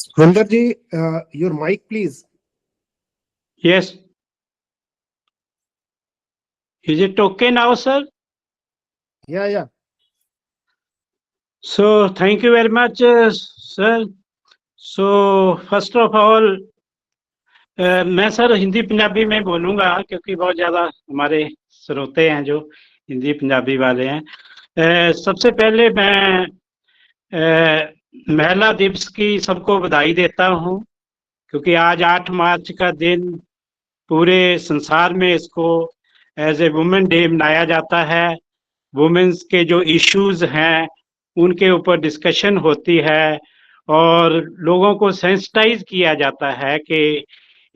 Sundar ji, your mic, please. Yes. Is it okay now, sir? Yeah. So, thank you very much, sir. So, first of all, मैं sir Hindi Punjabi में बोलूँगा क्योंकि बहुत ज़्यादा हमारे श्रोते हैं जो हिंदी पंजाबी वाले हैं। सबसे पहले मैं महिला दिवस की सबको बधाई देता हूँ क्योंकि आज 8 मार्च का दिन पूरे संसार में इसको एज ए वुमेन डे मनाया जाता है। वुमेन्स के जो इश्यूज हैं उनके ऊपर डिस्कशन होती है और लोगों को सेंसिटाइज किया जाता है कि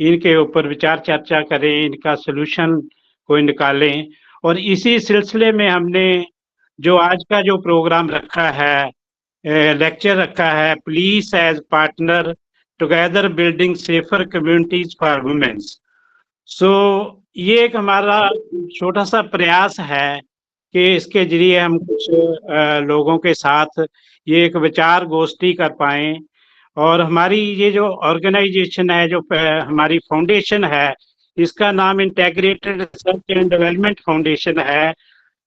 इनके ऊपर विचार चर्चा करें, इनका सलूशन कोई निकालें। और इसी सिलसिले में हमने जो आज का जो प्रोग्राम रखा है, लेक्चर रखा है, police as partner together building safer communities for womens. So ये एक हमारा छोटा सा प्रयास है कि इसके जरिए हम कुछ लोगों के साथ ये एक विचार गोष्ठी कर पाएं। और हमारी ये जो ऑर्गेनाइजेशन है, जो हमारी फाउंडेशन है, इसका नाम integrated research and development foundation है,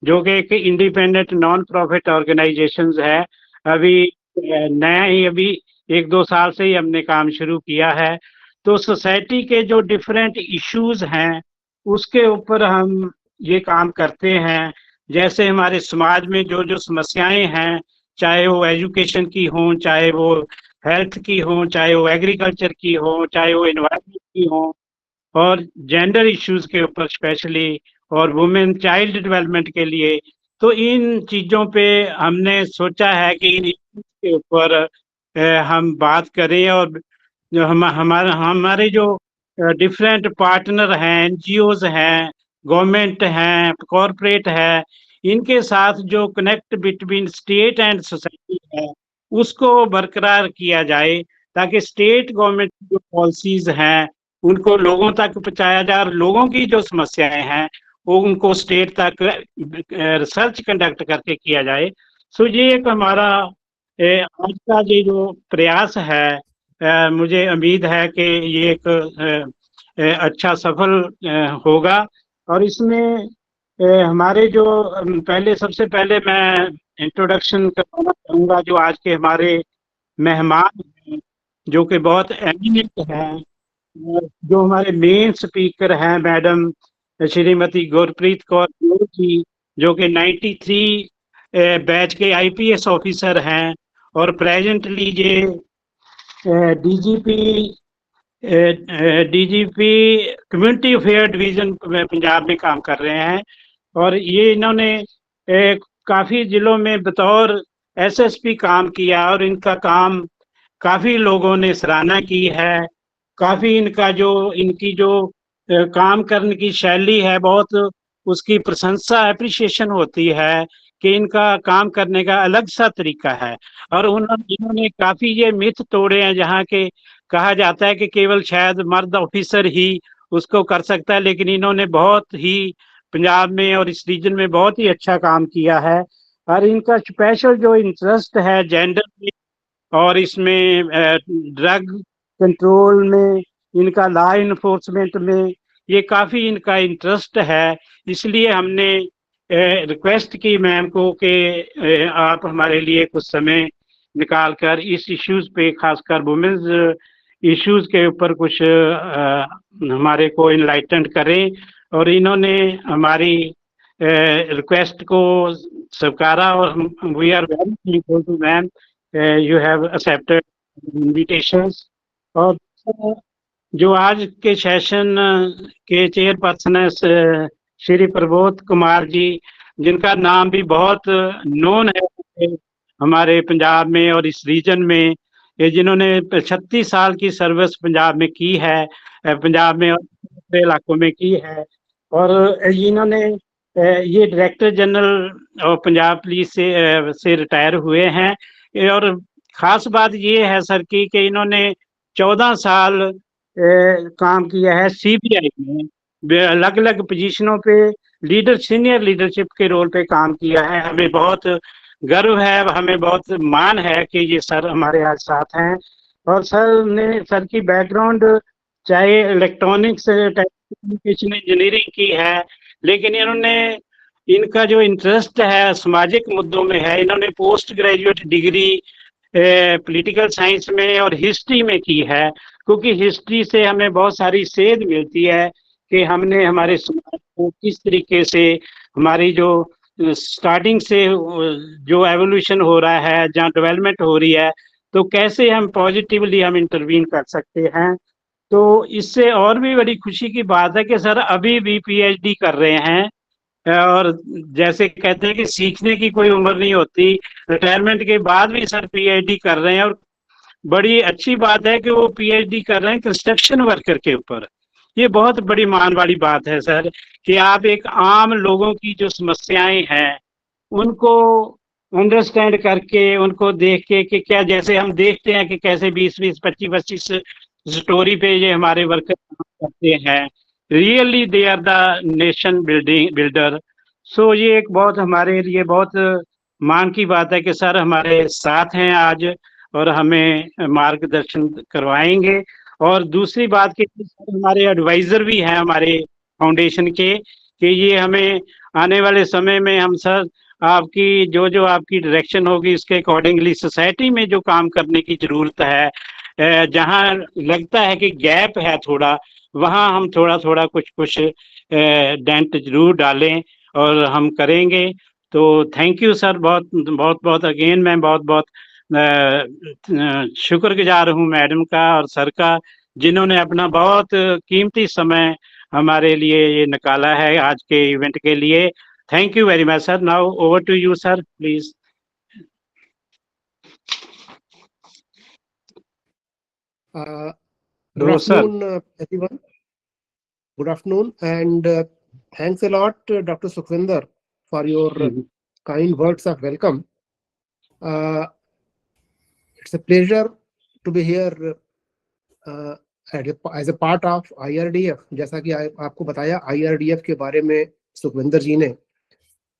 जो कि एक इंडिपेंडेंट नॉन प्रॉफिट ऑर्गेनाइजेशन है। अभी नया ही अभी 1-2 साल से ही हमने काम शुरू किया है। तो सोसाइटी के जो डिफरेंट इश्यूज हैं उसके ऊपर हम ये काम करते हैं। जैसे हमारे समाज में जो जो समस्याएं हैं, चाहे वो एजुकेशन की हों, चाहे वो हेल्थ की हो, चाहे वो एग्रीकल्चर की हो, चाहे वो एनवायरनमेंट की हो, और जेंडर इश्यूज के ऊपर स्पेशली, और वुमेन चाइल्ड डेवलपमेंट के लिए, तो इन चीज़ों पे हमने सोचा है कि इन इश्यूज के ऊपर हम बात करें। और जो हमारे जो डिफरेंट पार्टनर हैं, एनजीओज हैं, गवर्नमेंट हैं, कॉरपोरेट है, इनके साथ जो connect between state and society है उसको बरकरार किया जाए, ताकि स्टेट गवर्नमेंट की जो पॉलिसीज हैं उनको लोगों तक पहुंचाया जाए, और लोगों की जो समस्याएं हैं वो उनको स्टेट तक रिसर्च कंडक्ट करके किया जाए। सो ये एक हमारा आज का ये जो प्रयास है, मुझे उम्मीद है कि ये एक अच्छा सफल होगा। और इसमें हमारे जो सबसे पहले मैं इंट्रोडक्शन करना चाहूँगा जो आज के हमारे मेहमान हैं, जो कि बहुत एमिनेंट हैं। जो हमारे मेन स्पीकर हैं मैडम श्रीमती गुरप्रीत कौर देओ जी, जो कि 93 बैच के आईपीएस ऑफिसर हैं और प्रेजेंटली ये DGP community affair division Punjab में काम कर रहे हैं। और ये इन्होंने काफ़ी जिलों में बतौर एसएसपी काम किया और इनका काम काफ़ी लोगों ने सराहना की है। काफ़ी इनकी जो काम करने की शैली है, बहुत उसकी प्रशंसा एप्रिसिएशन होती है कि इनका काम करने का अलग सा तरीका है। और इन्होंने काफ़ी ये मिथ तोड़े हैं जहाँ के कहा जाता है कि केवल शायद मर्द ऑफिसर ही उसको कर सकता है, लेकिन इन्होंने बहुत ही पंजाब में और इस रीजन में बहुत ही अच्छा काम किया है। और इनका स्पेशल जो इंटरेस्ट है जेंडर में और इसमें ड्रग कंट्रोल में, इनका लॉ इन्फोर्समेंट में ये काफ़ी इनका इंटरेस्ट है। इसलिए हमने रिक्वेस्ट की मैम को कि आप हमारे लिए कुछ समय निकालकर इस इश्यूज पे, खासकर वुमेन्स इश्यूज के ऊपर कुछ हमारे को इनलाइटन करें। और इन्होंने हमारी रिक्वेस्ट को स्वीकारा और we are very thankful to ma'am, you have accepted invitations. और जो आज के सेशन के चेयरपर्सन है श्री प्रबोध कुमार जी, जिनका नाम भी बहुत नोन है हमारे पंजाब में और इस रीजन में, जिन्होंने 36 साल की सर्विस पंजाब में की है, पंजाब में और दूसरे इलाकों में की है। और इन्होंने ये director general of Punjab police से रिटायर हुए हैं। और ख़ास बात ये है सर की कि इन्होंने 14 साल काम किया है सीबीआई में, अलग अलग पोजीशनों पे सीनियर लीडरशिप के रोल पे काम किया है। हमें बहुत गर्व है, हमें बहुत मान है कि ये सर हमारे आज साथ हैं। और सर की बैकग्राउंड चाहे इलेक्ट्रॉनिक्स टेलीकम्युनिकेशन इंजीनियरिंग की है, लेकिन इनका जो इंटरेस्ट है सामाजिक मुद्दों में है। इन्होंने post graduate degree political science में और हिस्ट्री में की है, क्योंकि हिस्ट्री से हमें बहुत सारी सेध मिलती है कि हमने हमारे समाज को किस तरीके से, हमारी जो स्टार्टिंग से जो एवोल्यूशन हो रहा है, जहाँ डेवलपमेंट हो रही है, तो कैसे हम पॉजिटिवली हम इंटरवीन कर सकते हैं। तो इससे और भी बड़ी खुशी की बात है कि सर अभी भी पीएचडी कर रहे हैं, और जैसे कहते हैं कि सीखने की कोई उम्र नहीं होती, रिटायरमेंट के बाद भी सर पीएचडी कर रहे हैं। और बड़ी अच्छी बात है कि वो पीएचडी कर रहे हैं कंस्ट्रक्शन वर्कर के ऊपर। ये बहुत बड़ी मान वाली बात है सर, कि आप एक आम लोगों की जो समस्याएं हैं उनको अंडरस्टैंड करके, उनको देख के कि क्या, जैसे हम देखते हैं कि कैसे 20-20, 25-25 स्टोरी पे ये हमारे वर्कर काम करते हैं, really they are the nation builder. So ये एक बहुत हमारे लिए बहुत मान की बात है कि सर हमारे साथ हैं आज और हमें मार्गदर्शन करवाएंगे। और दूसरी बात कि सर हमारे एडवाइजर भी हैं हमारे फाउंडेशन के, कि ये हमें आने वाले समय में हम सर आपकी जो आपकी डायरेक्शन होगी उसके अकॉर्डिंगली सोसाइटी में जो काम करने की जरूरत है, जहाँ लगता है कि गैप है थोड़ा, वहाँ हम थोड़ा थोड़ा कुछ कुछ डेंट जरूर डालें और हम करेंगे। तो थैंक यू सर, बहुत बहुत बहुत अगेन मैं बहुत बहुत शुक्रगुजार हूँ मैडम का और सर का, जिन्होंने अपना बहुत कीमती समय हमारे लिए ये निकाला है आज के इवेंट के लिए। Thank you very much sir. Now over to you sir, please. Good no sir. afternoon, everyone. Good afternoon, and thanks a lot, Dr. Sukhvinder, for your kind words of welcome. Uh, it's a pleasure to be here as a part of IRDF. जैसा कि आपको बताया IRDF के बारे में सुखविंदर जी ने,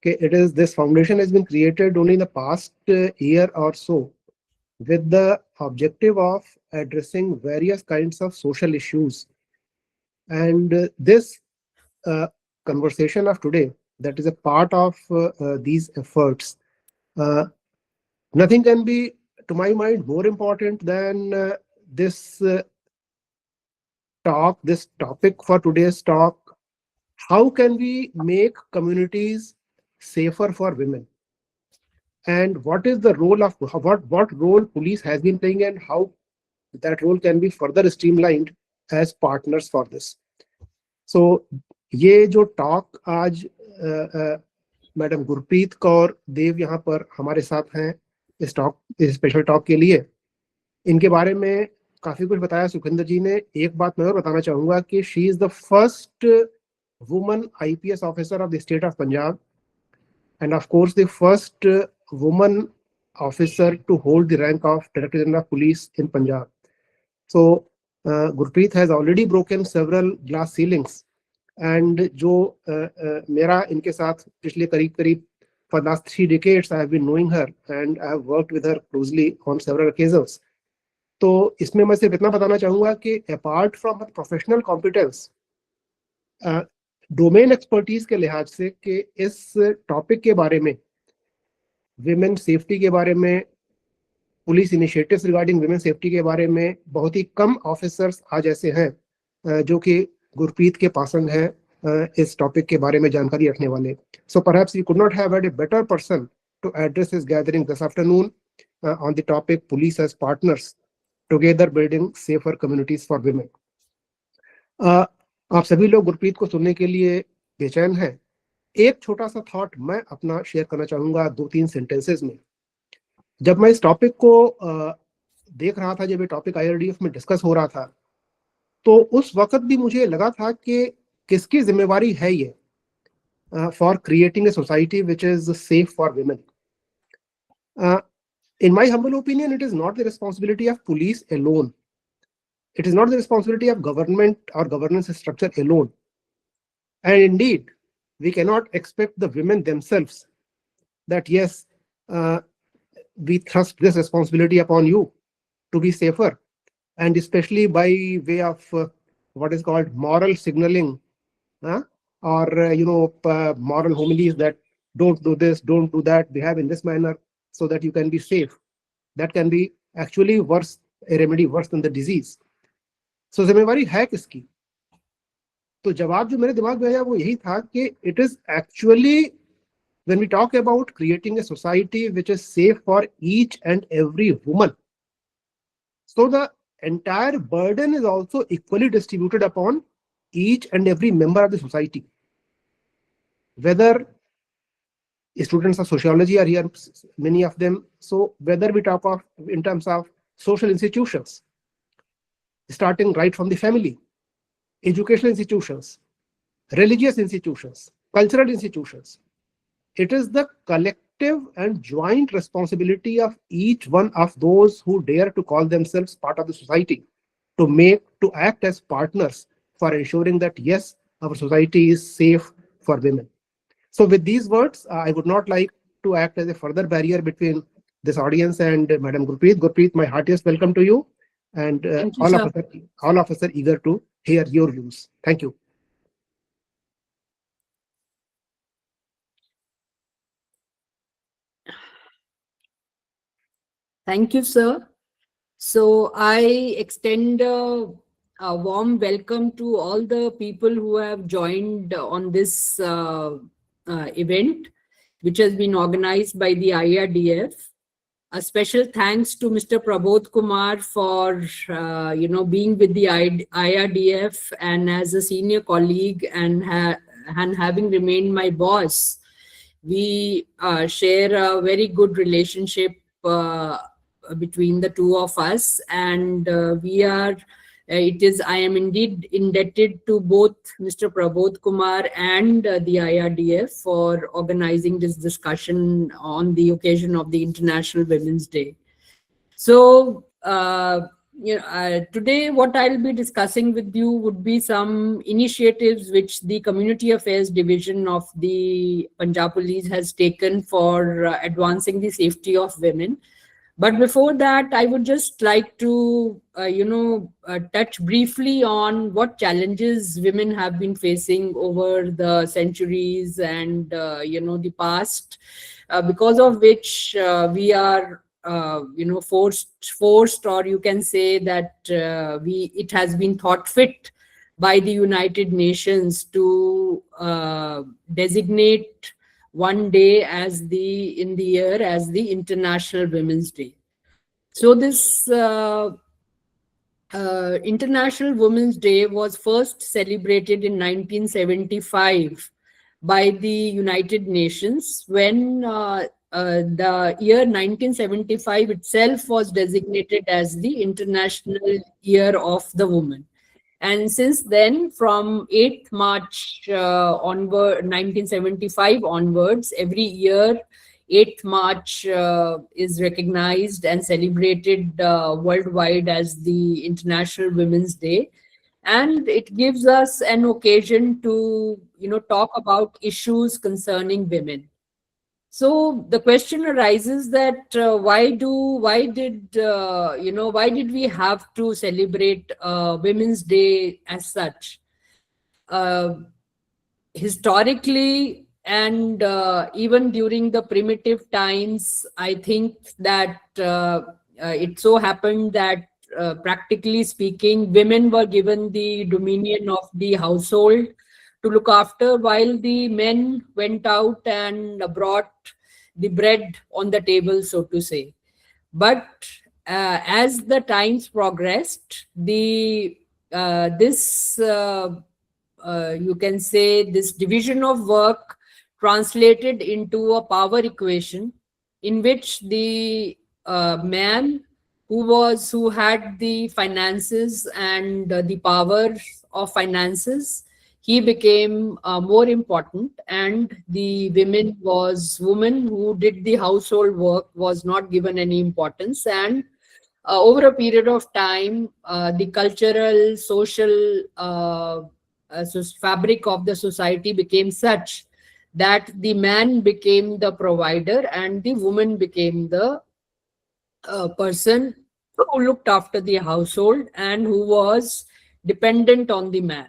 कि this foundation has been created only in the past year or so with the objective of addressing various kinds of social issues. And this conversation of today, that is a part of these efforts. Nothing can be, to my mind, more important than this talk, this topic for today's talk. How can we make communities safer for women? And what is the role of what role police has been playing, and how that role can be further streamlined as partners for this. So ये जो talk आज madam Gurpreet Kaur देव यहाँ पर हमारे साथ हैं इस special talk के लिए, इनके बारे में काफी कुछ बताया सुखविंदर जी ने। एक बात मैं और बताना चाहूंगा कि she is the first woman IPS officer of the state of Punjab, and of course the first woman officer to hold the rank of Director General of Police in Punjab. So Gurpreet has already broken several glass ceilings, and जो मेरा इनके साथ पिछले करीब for the last 3 decades I have been knowing her and I have worked with her closely on several occasions. तो इसमें मैं सिर्फ इतना बताना चाहूंगा कि apart from her professional competence, domain expertise के लिहाज से कि इस टॉपिक के बारे में, विमेन सेफ्टी के बारे में, police initiatives regarding women safety के बारे में बहुत ही कम ऑफिसर्स आज ऐसे हैं जो कि गुरप्रीत के पासंग हैं इस टॉपिक के बारे में जानकारी रखने वाले. So perhaps we could not have had a better person to address this gathering this afternoon on the topic police as partners together building safer communities for women. आप सभी लोग गुरप्रीत को सुनने के लिए बेचैन हैं. एक छोटा सा थॉट मैं अपना शेयर करना चाहूंगा 2-3 सेंटेंसेस में. जब मैं इस टॉपिक को देख रहा था, जब ये टॉपिक आईआरडीएफ में डिस्कस हो रहा था, तो उस वक्त भी मुझे लगा था कि किसकी जिम्मेवारी है ये for creating a society which is safe for women. In my humble opinion, it is not the responsibility of police alone. It is not the responsibility of government or governance structure alone. And indeed, we cannot expect the women themselves that yes, we thrust this responsibility upon you to be safer. and especially by way of what is called moral signaling, huh? Or moral homilies that don't do this, don't do that, behave in this manner so that you can be safe. That can be actually worse, a remedy worse than the disease. So जिम्मेवारी है किसकी? तो जवाब जो मेरे दिमाग में आया वो यही था कि it is actually, when we talk about creating a society which is safe for each and every woman, so the entire burden is also equally distributed upon each and every member of the society. Whether students of sociology are here, many of them, so whether we talk of in terms of social institutions, starting right from the family, educational institutions, religious institutions, cultural institutions, it is the collective and joint responsibility of each one of those who dare to call themselves part of the society to act as partners for ensuring that yes, our society is safe for women. So with these words, I would not like to act as a further barrier between this audience and Madam Gurpreet. Gurpreet, my heartiest welcome to you, and Thank you, all sir. of us are eager to hear your views. Thank you. Thank you, sir. So I extend a warm welcome to all the people who have joined on this event, which has been organized by the IRDF. A special thanks to Mr. Prabodh Kumar for being with the IRDF and as a senior colleague and having remained my boss. We share a very good relationship between the two of us, and I am indeed indebted to both Mr. Prabodh Kumar and the IRDF for organizing this discussion on the occasion of the International Women's Day. So, today what I'll be discussing with you would be some initiatives which the Community Affairs Division of the Punjab Police has taken for advancing the safety of women. But before that, I would just like to, touch briefly on what challenges women have been facing over the centuries and, the past, because of which we are, forced, or you can say that it has been thought fit by the United Nations to designate one day in the year as the International Women's Day. So this International Women's Day was first celebrated in 1975 by the United Nations, when the year 1975 itself was designated as the International Year of the Woman. And since then, from 8th March onward, 1975 onwards, every year, 8th March is recognized and celebrated worldwide as the International Women's Day. And it gives us an occasion to, talk about issues concerning women. So the question arises that why did we have to celebrate Women's Day as such? Historically, and even during the primitive times, I think that it so happened that practically speaking, women were given the dominion of the household to look after, while the men went out and brought the bread on the table, so to say. But as the times progressed, you can say this division of work translated into a power equation in which the man who had the finances and the power of finances, he became more important, and the woman who did the household work was not given any importance. And over a period of time, the cultural, social fabric of the society became such that the man became the provider and the woman became the person who looked after the household and who was dependent on the man.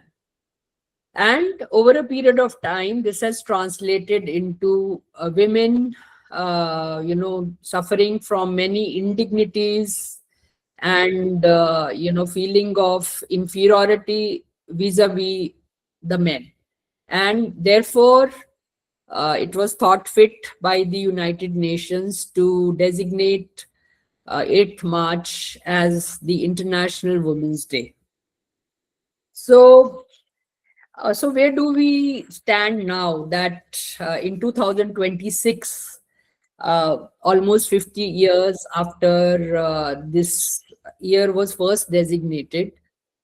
And over a period of time, this has translated into women, suffering from many indignities and, feeling of inferiority vis-a-vis the men. And therefore, it was thought fit by the United Nations to designate 8th March as the International Women's Day. So, so where do we stand now that in 2026, almost 50 years after this year was first designated?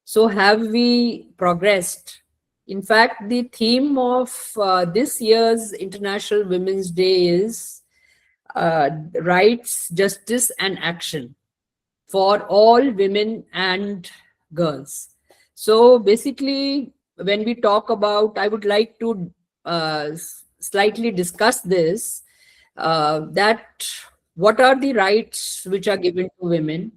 So have we progressed? In fact, the theme of this year's International Women's Day is rights, justice, and action for all women and girls. So basically, when we talk about, I would like to slightly discuss this, that what are the rights which are given to women,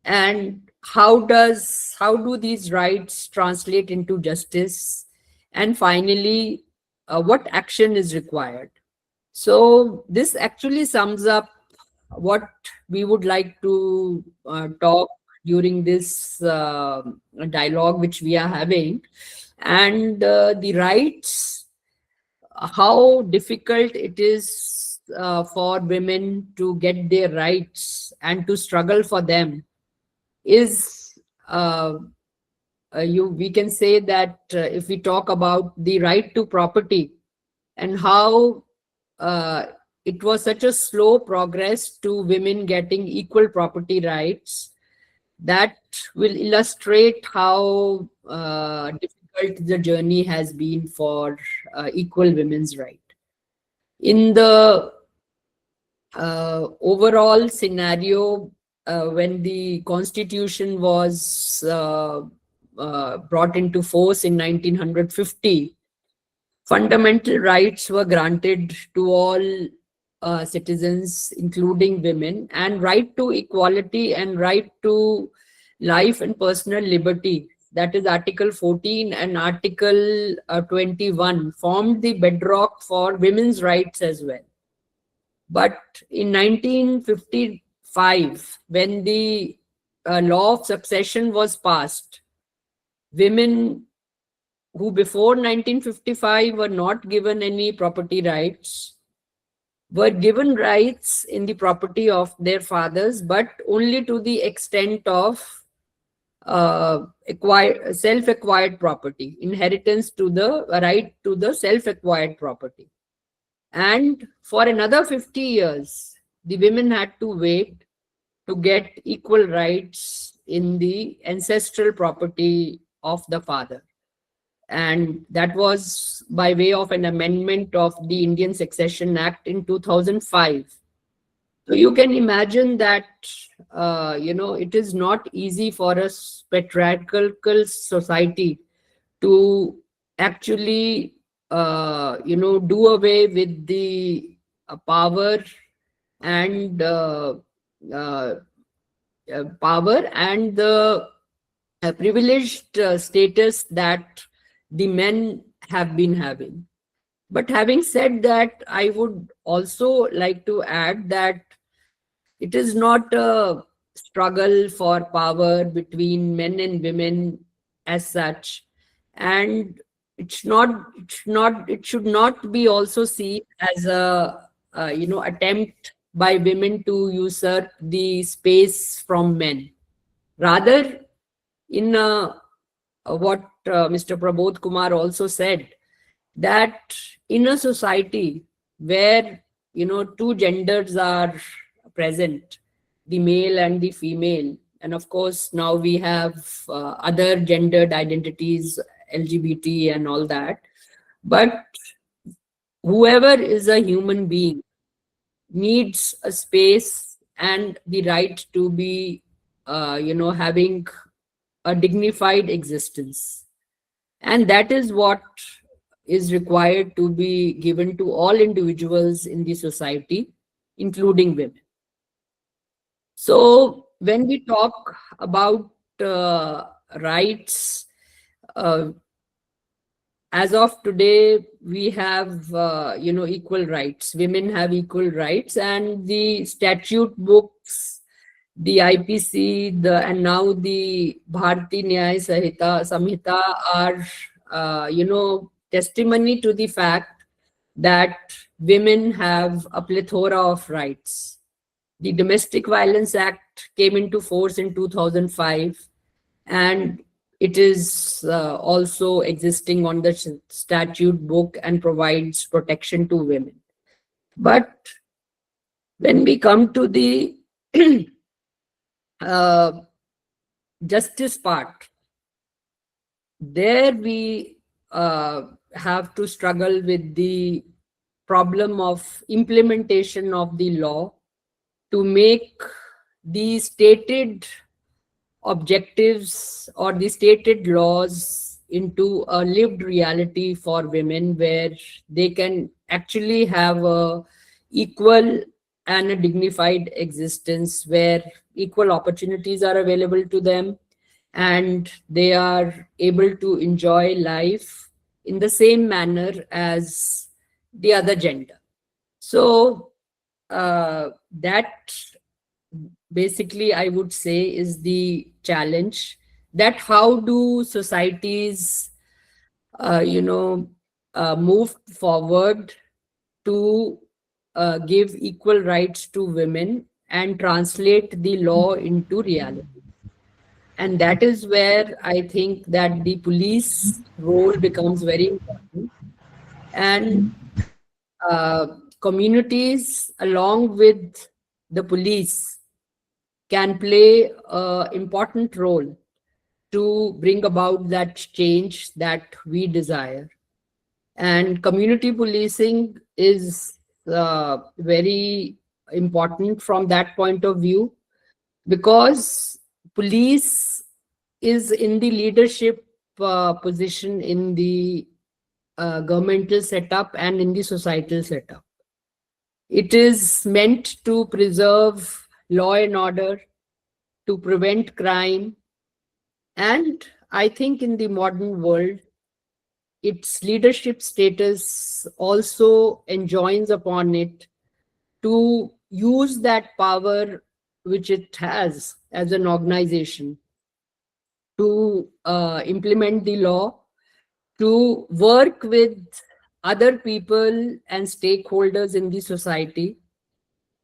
and how do these rights translate into justice, and finally, what action is required. So this actually sums up what we would like to talk during this dialogue which we are having. And the rights, how difficult it is for women to get their rights and to struggle for them is we can say that if we talk about the right to property and how it was such a slow progress to women getting equal property rights, that will illustrate how difficult the journey has been for equal women's right. In the overall scenario, when the constitution was brought into force in 1950, fundamental rights were granted to all citizens, including women, and right to equality and right to life and personal liberty, that is Article 14 and Article 21, formed the bedrock for women's rights as well. But in 1955, when the law of succession was passed, women who before 1955 were not given any property rights were given rights in the property of their fathers, but only to the extent of self-acquired property, inheritance to the right to the self-acquired property. And for another 50 years, the women had to wait to get equal rights in the ancestral property of the father. And that was by way of an amendment of the Indian Succession Act in 2005. So you can imagine that, it is not easy for a patriarchal society to actually, do away with the power and the privileged status that the men have been having. But having said that, I would also like to add that it is not a struggle for power between men and women as such, and it should not be also seen as a attempt by women to usurp the space from men. Rather, in what Mr. Prabodh Kumar also said, that in a society where two genders are present, the male and the female, and of course now we have other gendered identities, LGBT and all that, but whoever is a human being needs a space and the right to be having a dignified existence. And that is what is required to be given to all individuals in the society, including women. So when we talk about rights, uh, as of today, we have equal rights. Women have equal rights, and the statute books, the IPC, and now the Bharati Nyaya Samhita are testimony to the fact that women have a plethora of rights. The Domestic Violence Act came into force in 2005, and it is also existing on the statute book and provides protection to women. But when we come to the uh, justice part, there we have to struggle with the problem of implementation of the law to make the stated objectives or the stated laws into a lived reality for women, where they can actually have a equal and a dignified existence, where equal opportunities are available to them and they are able to enjoy life in the same manner as the other gender. So that basically, I would say, is the challenge, that how do societies move forward to give equal rights to women and translate the law into reality. And that is where I think that the police role becomes very important. And communities, along with the police, can play an important role to bring about that change that we desire. And community policing is very important from that point of view, because police is in the leadership position in the governmental setup and in the societal setup. It is meant to preserve law and order, to prevent crime, and I think in the modern world, its leadership status also enjoins upon it to use that power which it has as an organization to implement the law, to work with other people and stakeholders in the society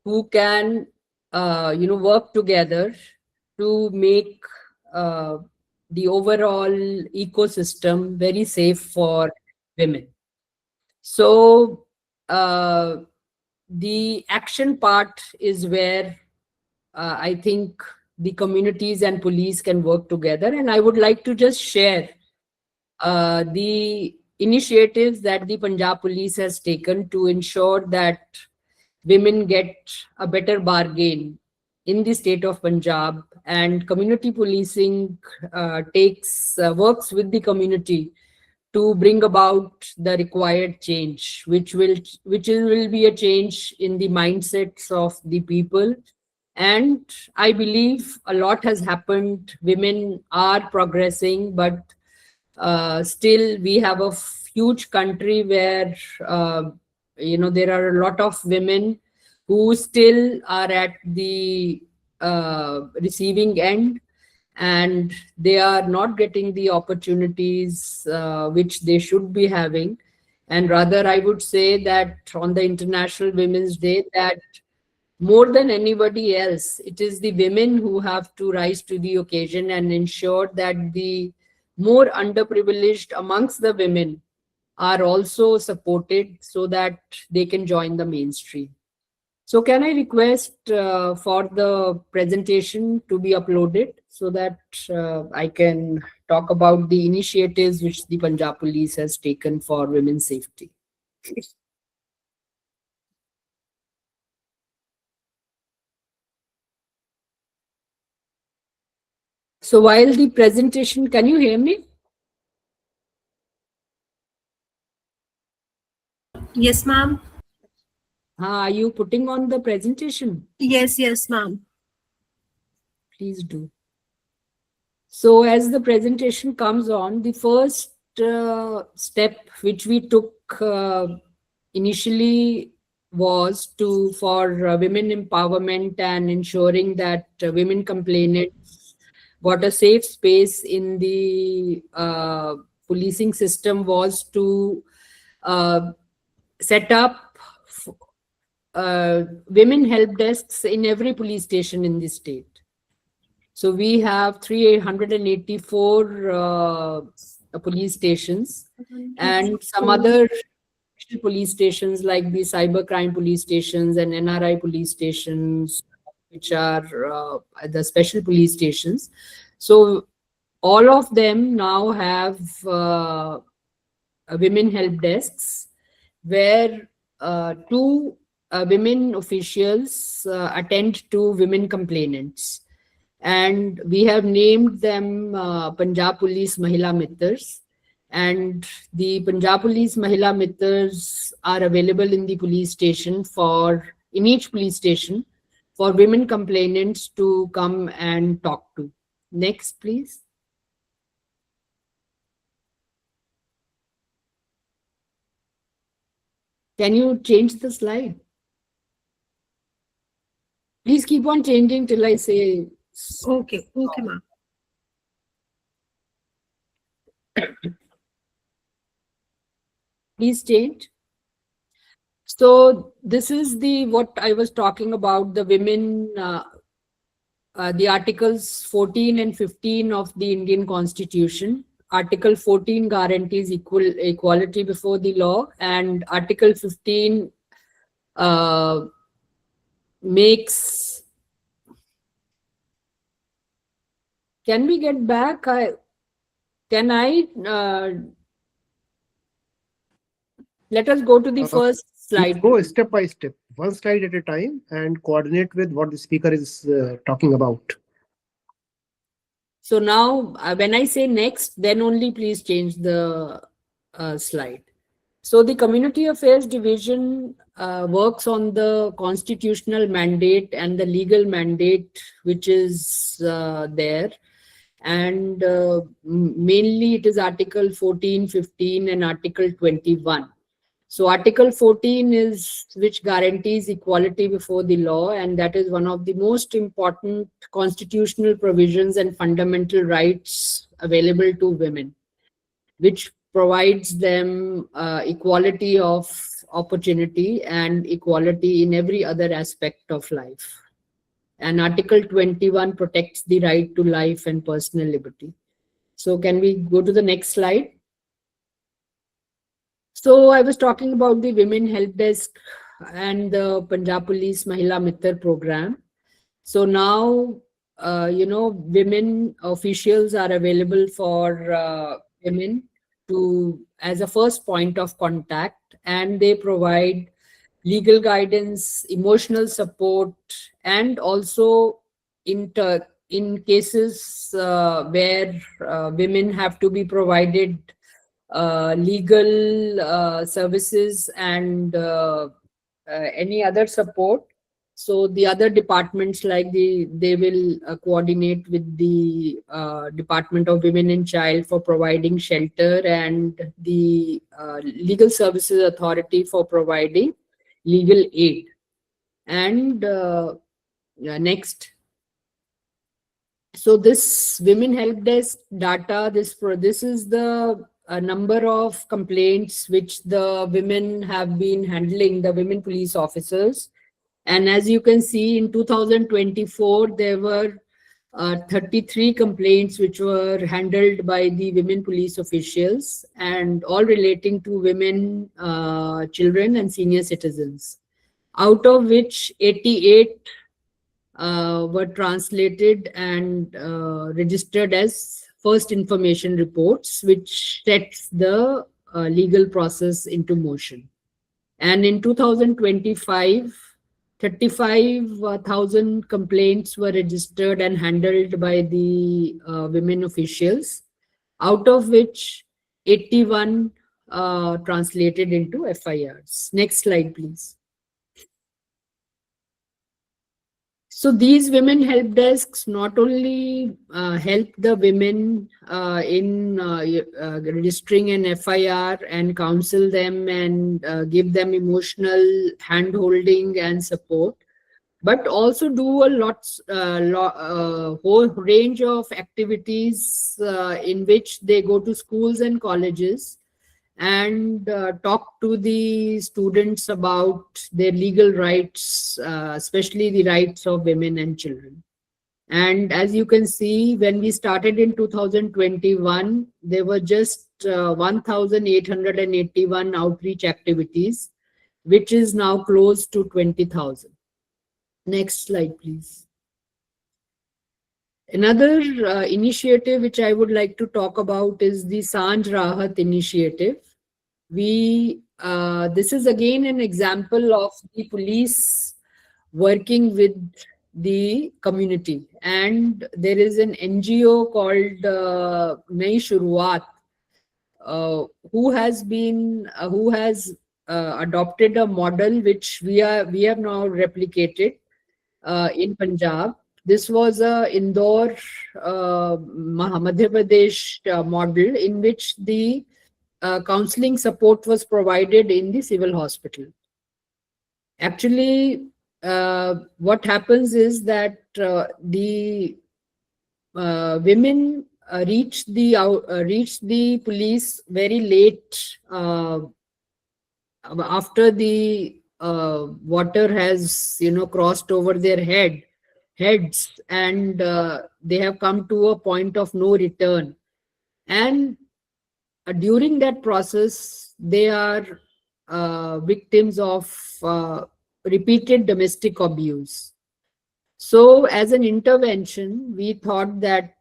who can work together to make uh, the overall ecosystem very safe for women. So the action part is where I think the communities and police can work together. And I would like to just share the initiatives that the Punjab police has taken to ensure that women get a better bargain in the state of Punjab. And community policing takes works with the community to bring about the required change, which will be a change in the mindsets of the people. And I believe a lot has happened. Women are progressing, but still we have a huge country where there are a lot of women who still are at the receiving end, and they are not getting the opportunities which they should be having. And rather, I would say that on the International Women's Day, that more than anybody else, it is the women who have to rise to the occasion and ensure that the more underprivileged amongst the women are also supported so that they can join the mainstream. So can I request for the presentation to be uploaded so that I can talk about the initiatives which the Punjab Police has taken for women's safety? So while the presentation, can you hear me? Yes, ma'am. Are you putting on the presentation? Yes, ma'am. Please do. So as the presentation comes on, the first step which we took initially was for women empowerment and ensuring that women complainants got a safe space in the policing system, was to set up women help desks in every police station in the state. So we have 384 police stations and some other special police stations like the cybercrime police stations and NRI police stations, which are the special police stations. So all of them now have women help desks where two women officials attend to women complainants. And we have named them Punjab Police Mahila Mitars. And the Punjab Police Mahila Mitars are available in the police station in each police station for women complainants to come and talk to. Next, please. Can you change the slide? Please keep on changing till I say. Okay, ma'am. Please change. So this is what I was talking about, the women, the articles 14 and 15 of the Indian Constitution. Article 14 guarantees equality before the law, and Article 15 makes. Can we get back? Let us go to the first slide. Go step by step, one slide at a time, and coordinate with what the speaker is talking about. So now, when I say next, then only please change the slide. So the Community Affairs Division works on the constitutional mandate and the legal mandate which is there. And mainly it is Article 14, 15 and Article 21. So Article 14 is which guarantees equality before the law, and that is one of the most important constitutional provisions and fundamental rights available to women, which provides them equality of opportunity and equality in every other aspect of life. And Article 21 protects the right to life and personal liberty. So can we go to the next slide? So I was talking about the Women Help Desk and the Punjab Police Mahila Mitar program. So now, women officials are available for women as a first point of contact, and they provide legal guidance, emotional support, and also in cases where women have to be provided legal services and any other support. So the other departments like they will coordinate with the Department of Women and Child for providing shelter, and the Legal Services Authority for providing legal aid. And next. So this Women Help Desk data, this is the number of complaints which the women have been handling, the women police officers. And as you can see, in 2024, there were 33 complaints which were handled by the women police officials, and all relating to women, children and senior citizens, out of which 88 were translated and registered as first information reports, which sets the legal process into motion. And in 2025, 35,000 complaints were registered and handled by the women officials, out of which 81 translated into FIRs. Next slide, please. So these women help desks not only help the women in registering an FIR and counsel them and give them emotional hand-holding and support, but also do a whole range of activities in which they go to schools and colleges and talk to the students about their legal rights, especially the rights of women and children. And as you can see, when we started in 2021, there were just 1,881 outreach activities, which is now close to 20,000. Next slide, please. Another initiative which I would like to talk about is the Sanj Rahat initiative. This is again an example of the police working with the community, and there is an NGO called Nai Shuruaat who has adopted a model which we have now replicated in Punjab. This was a Indore, Madhya Pradesh model in which the counseling support was provided in the civil hospital. Actually, what happens is that the women reach the police very late after the water has crossed over their heads, and they have come to a point of no return, and during that process they are victims of repeated domestic abuse. So as an intervention, we thought that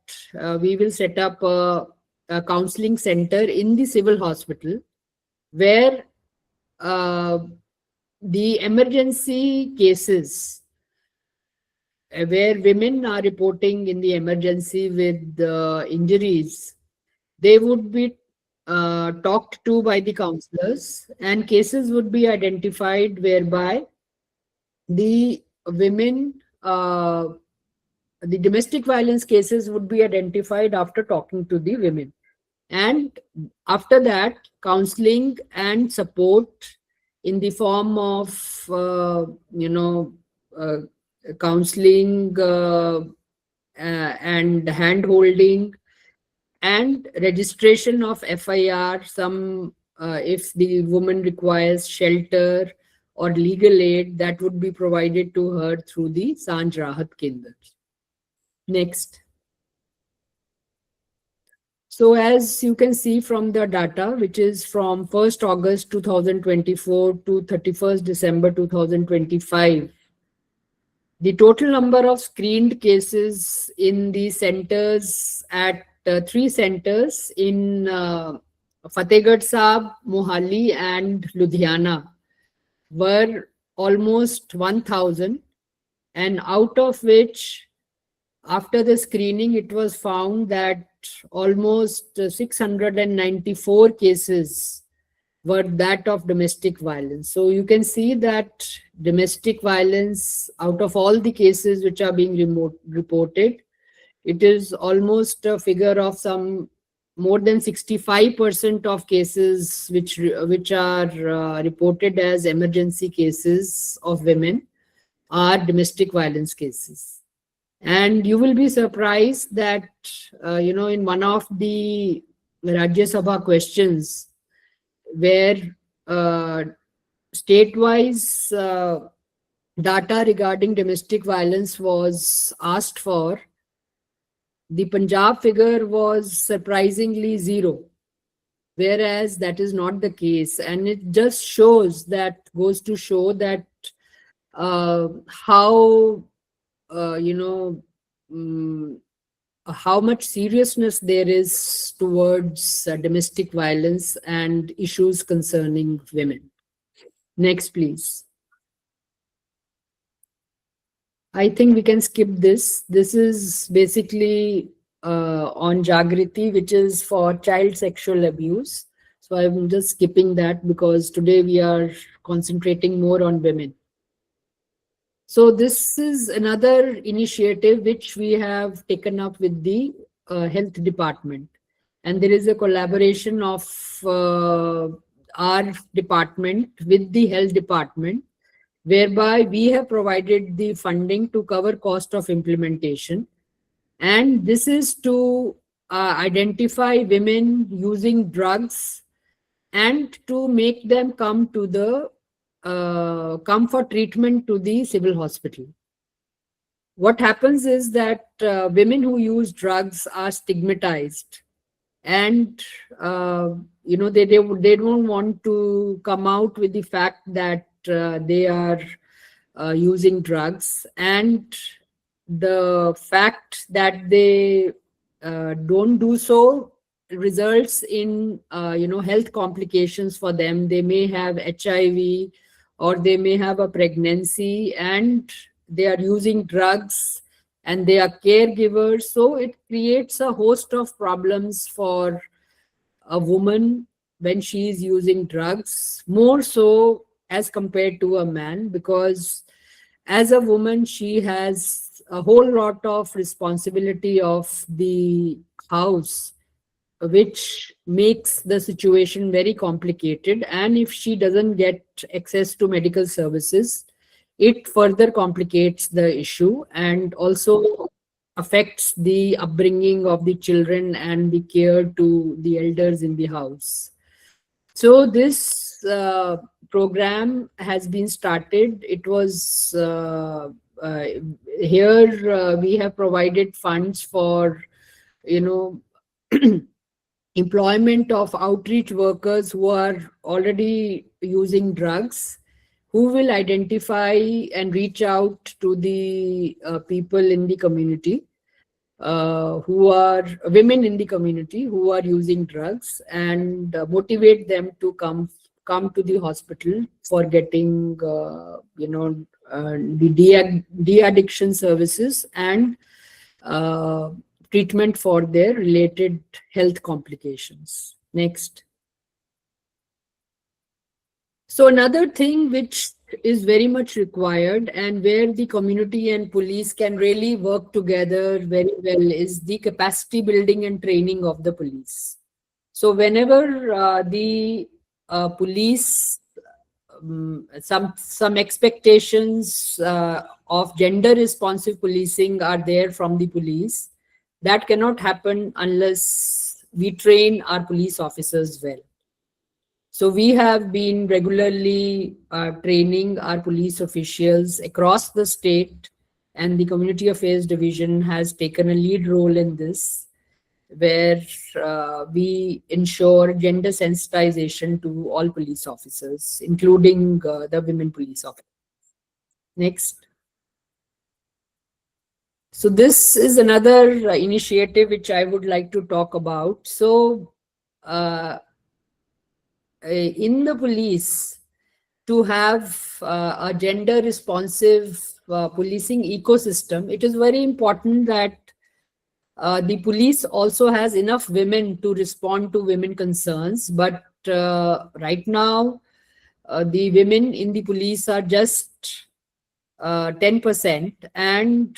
we will set up a counseling center in the civil hospital where the emergency cases where women are reporting in the emergency with injuries, they would be talked to by the counselors, and cases would be identified whereby the women, the domestic violence cases would be identified after talking to the women. And after that, counseling and support in the form of, counseling and hand-holding and registration of FIR, if the woman requires shelter or legal aid, that would be provided to her through the Sanj Rahat Kendras. Next. So as you can see from the data, which is from 1st August 2024 to 31st December 2025, the total number of screened cases in the centers at 3 centers in Fatehgarh Sahib, Mohali and Ludhiana were almost 1,000, and out of which, after the screening, it was found that almost 694 cases were that of domestic violence. So you can see that domestic violence, out of all the cases which are being reported, it is almost a figure of some more than 65% of cases which are reported as emergency cases of women are domestic violence cases. And you will be surprised that, in one of the Rajya Sabha questions, where state-wise data regarding domestic violence was asked for, the Punjab figure was surprisingly 0, whereas that is not the case. And it just goes to show that how how much seriousness there is towards domestic violence and issues concerning women. Next, please. I think we can skip this. This is basically on Jagriti, which is for child sexual abuse. So I'm just skipping that because today we are concentrating more on women. So this is another initiative which we have taken up with the health department, and there is a collaboration of our department with the health department, whereby we have provided the funding to cover cost of implementation, and this is to identify women using drugs and to make them come to the come for treatment to the civil hospital. What happens is that women who use drugs are stigmatized, and they don't want to come out with the fact that they are using drugs, and the fact that they don't do so results in health complications for them. They may have HIV, or they may have a pregnancy, and they are using drugs, and they are caregivers. So it creates a host of problems for a woman when she is using drugs, more so as compared to a man, because as a woman she has a whole lot of responsibility of the house, which makes the situation very complicated. And if she doesn't get access to medical services, it further complicates the issue and also affects the upbringing of the children and the care to the elders in the house. So this program has been started. It was here we have provided funds for employment of outreach workers who are already using drugs, who will identify and reach out to the people in the community, who are women in the community who are using drugs, and motivate them to come to the hospital for getting the de-addiction services and treatment for their related health complications. Next. So another thing which is very much required, and where the community and police can really work together very well, is the capacity building and training of the police. So whenever the police, some expectations of gender responsive policing are there from the police, that cannot happen unless we train our police officers well. So we have been regularly training our police officials across the state, and the Community Affairs Division has taken a lead role in this, where we ensure gender sensitization to all police officers, including the women police officers. Next. So this is another initiative which I would like to talk about. So in the police, to have a gender responsive policing ecosystem, it is very important that the police also has enough women to respond to women concerns. But right now, the women in the police are just 10%, and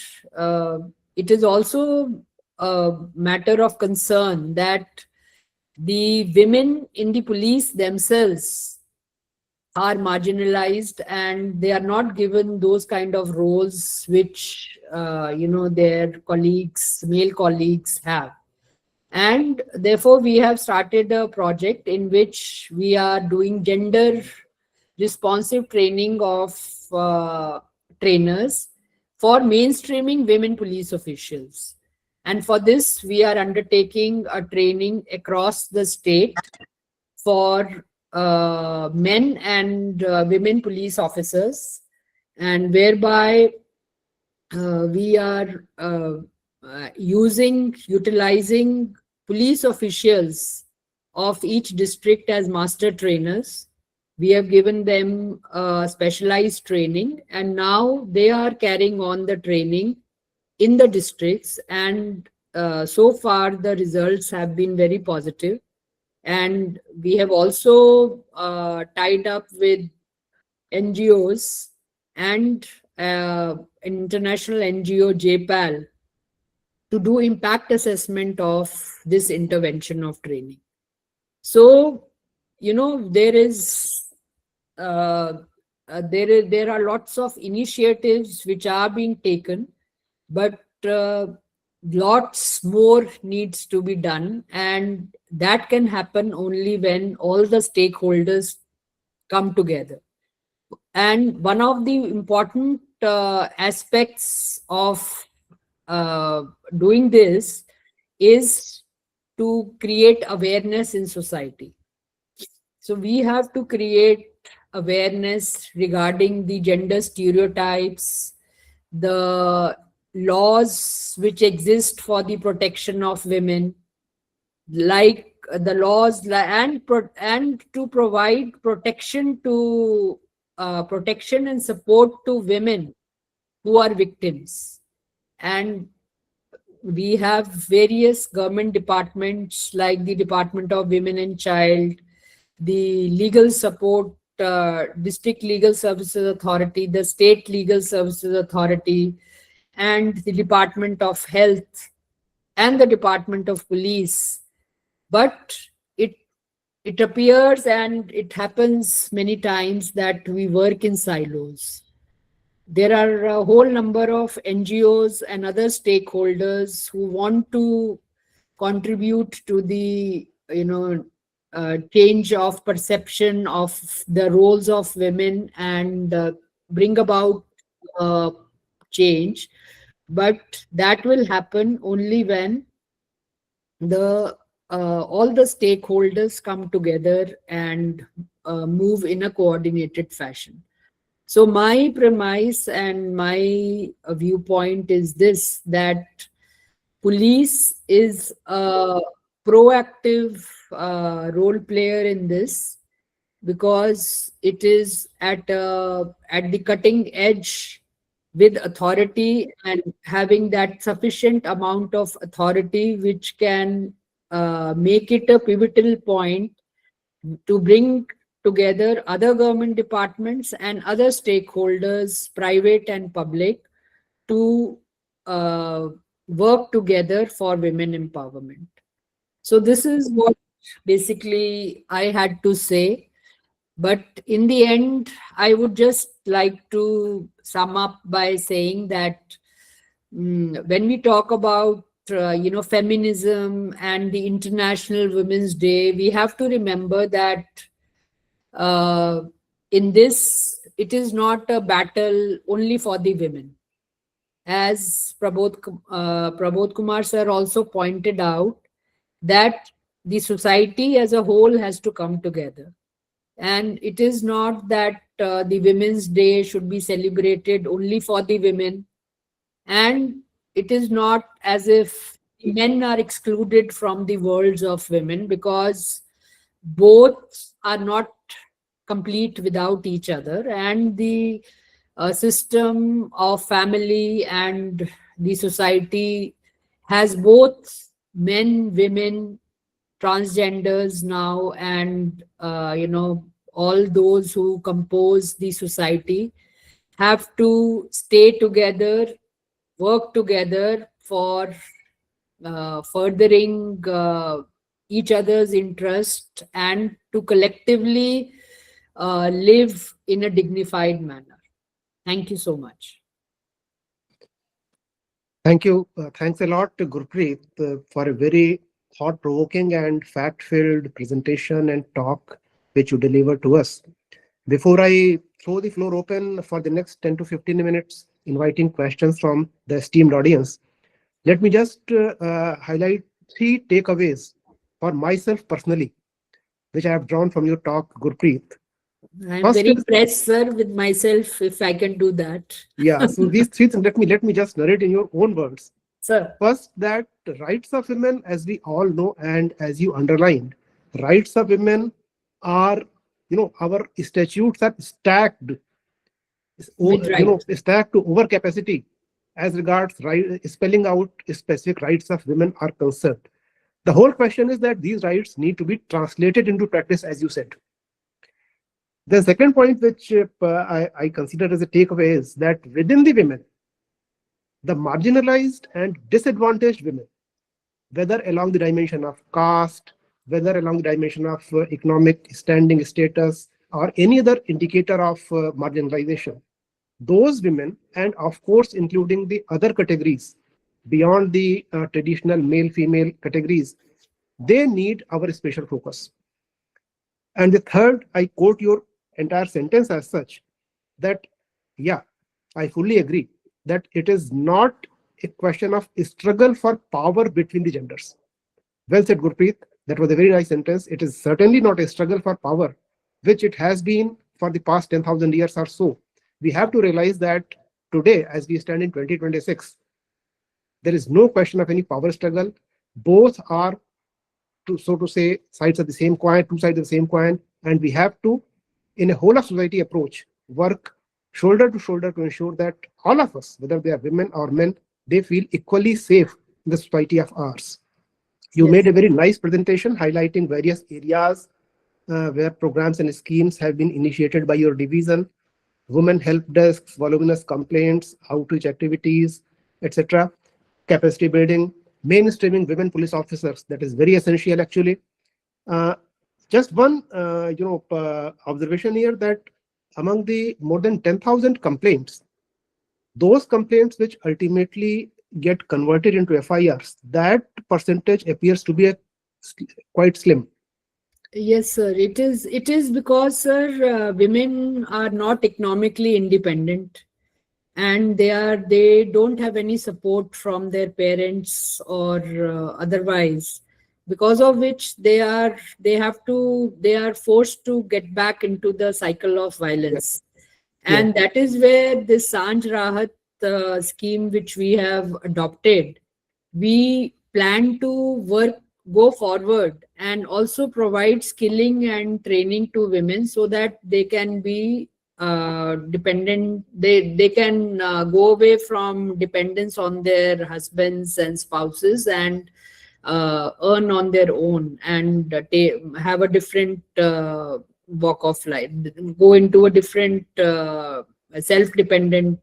it is also a matter of concern that the women in the police themselves are marginalized, and they are not given those kind of roles which their colleagues, male colleagues, have. And therefore we have started a project in which we are doing gender responsive training of trainers for mainstreaming women police officials. And for this, we are undertaking a training across the state for men and women police officers, and whereby we are utilizing police officials of each district as master trainers. We have given them specialized training, and now they are carrying on the training in the districts, and so far the results have been very positive. And we have also tied up with NGOs and an international NGO, JPAL, to do impact assessment of this intervention of training. So, there is there are lots of initiatives which are being taken, but lots more needs to be done, and that can happen only when all the stakeholders come together. And one of the important aspects of doing this is to create awareness in society. So we have to create awareness regarding the gender stereotypes, the laws which exist for the protection of women, like the laws, and to provide protection and support to women who are victims. And we have various government departments like the Department of Women and Child, the legal support, District Legal Services Authority, the State Legal Services Authority, and the Department of Health and the Department of Police. But it appears, and it happens many times, that we work in silos. There are a whole number of NGOs and other stakeholders who want to contribute to the change of perception of the roles of women and bring about change, but that will happen only when the all the stakeholders come together and move in a coordinated fashion. So my premise and my viewpoint is this, that police is a proactive role player in this, because it is at the cutting edge with authority, and having that sufficient amount of authority which can make it a pivotal point to bring together other government departments and other stakeholders, private and public, to work together for women empowerment. So this is what basically I had to say. But in the end, I would just like to sum up by saying that when we talk about feminism and the International Women's Day, we have to remember that in this, it is not a battle only for the women. As Prabodh Kumar sir also pointed out, that the society as a whole has to come together. And it is not that the Women's Day should be celebrated only for the women. And it is not as if men are excluded from the worlds of women, because both are not complete without each other. And the system of family and the society has both men, women, transgenders now, and all those who compose the society have to stay together, work together for furthering each other's interest, and to collectively live in a dignified manner. Thank you so much. Thank you. Thanks a lot to Gurpreet for a very thought-provoking and fact-filled presentation and talk which you delivered to us. Before I throw the floor open for the next 10 to 15 minutes, inviting questions from the esteemed audience, let me just highlight 3 takeaways for myself personally, which I have drawn from your talk, Gurpreet. I'm very impressed, sir, with myself, if I can do that. Yeah, so these 3 things, let me just narrate in your own words. Sir. First, that rights of women, as we all know, and as you underlined, rights of women are, our statutes are stacked, stacked to overcapacity as regards spelling out specific rights of women are concerned. The whole question is that these rights need to be translated into practice, as you said. The second point which I consider as a takeaway is that within the women, the marginalized and disadvantaged women, whether along the dimension of caste, whether along the dimension of economic standing status, or any other indicator of marginalization, those women, and of course including the other categories beyond the traditional male-female categories, they need our special focus. And the third, I quote your entire sentence as such, that, yeah, I fully agree that it is not a question of struggle for power between the genders. Well said, Gurpreet. That was a very nice sentence. It is certainly not a struggle for power, which it has been for the past 10,000 years or so. We have to realize that today, as we stand in 2026, there is no question of any power struggle. Both are, so to say, sides of the same coin, two sides of the same coin, and we have to, in a whole of society approach, work shoulder to shoulder to ensure that all of us, whether they are women or men, they feel equally safe in the society of ours. You made a very nice presentation highlighting various areas where programs and schemes have been initiated by your division: women help desks, voluminous complaints, outreach activities, etc., capacity building, mainstreaming women police officers. That is very essential, actually. Just one, observation here, that among the more than 10,000 complaints, those complaints which ultimately get converted into FIRs, that percentage appears to be quite slim. Yes, sir. It is because, sir, women are not economically independent, and they don't have any support from their parents or otherwise, because of which they are forced to get back into the cycle of violence. And that is where this Sanj Rahat scheme which we have adopted, we plan to go forward and also provide skilling and training to women so that they can be dependent. They can go away from dependence on their husbands and spouses and earn on their own, and have a different walk of life, go into a different self-dependent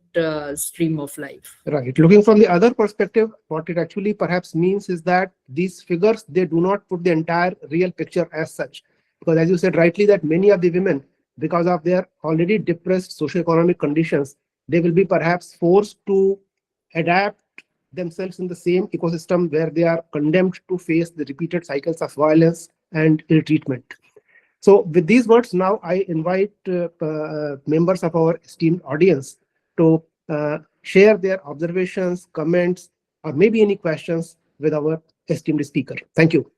stream of life. Right. Looking from the other perspective, what it actually perhaps means is that these figures, they do not put the entire real picture as such. Because as you said rightly, that many of the women, because of their already depressed socioeconomic conditions, they will be perhaps forced to adapt themselves in the same ecosystem where they are condemned to face the repeated cycles of violence and ill treatment. So with these words, now I invite members of our esteemed audience to share their observations, comments, or maybe any questions with our esteemed speaker. Thank you.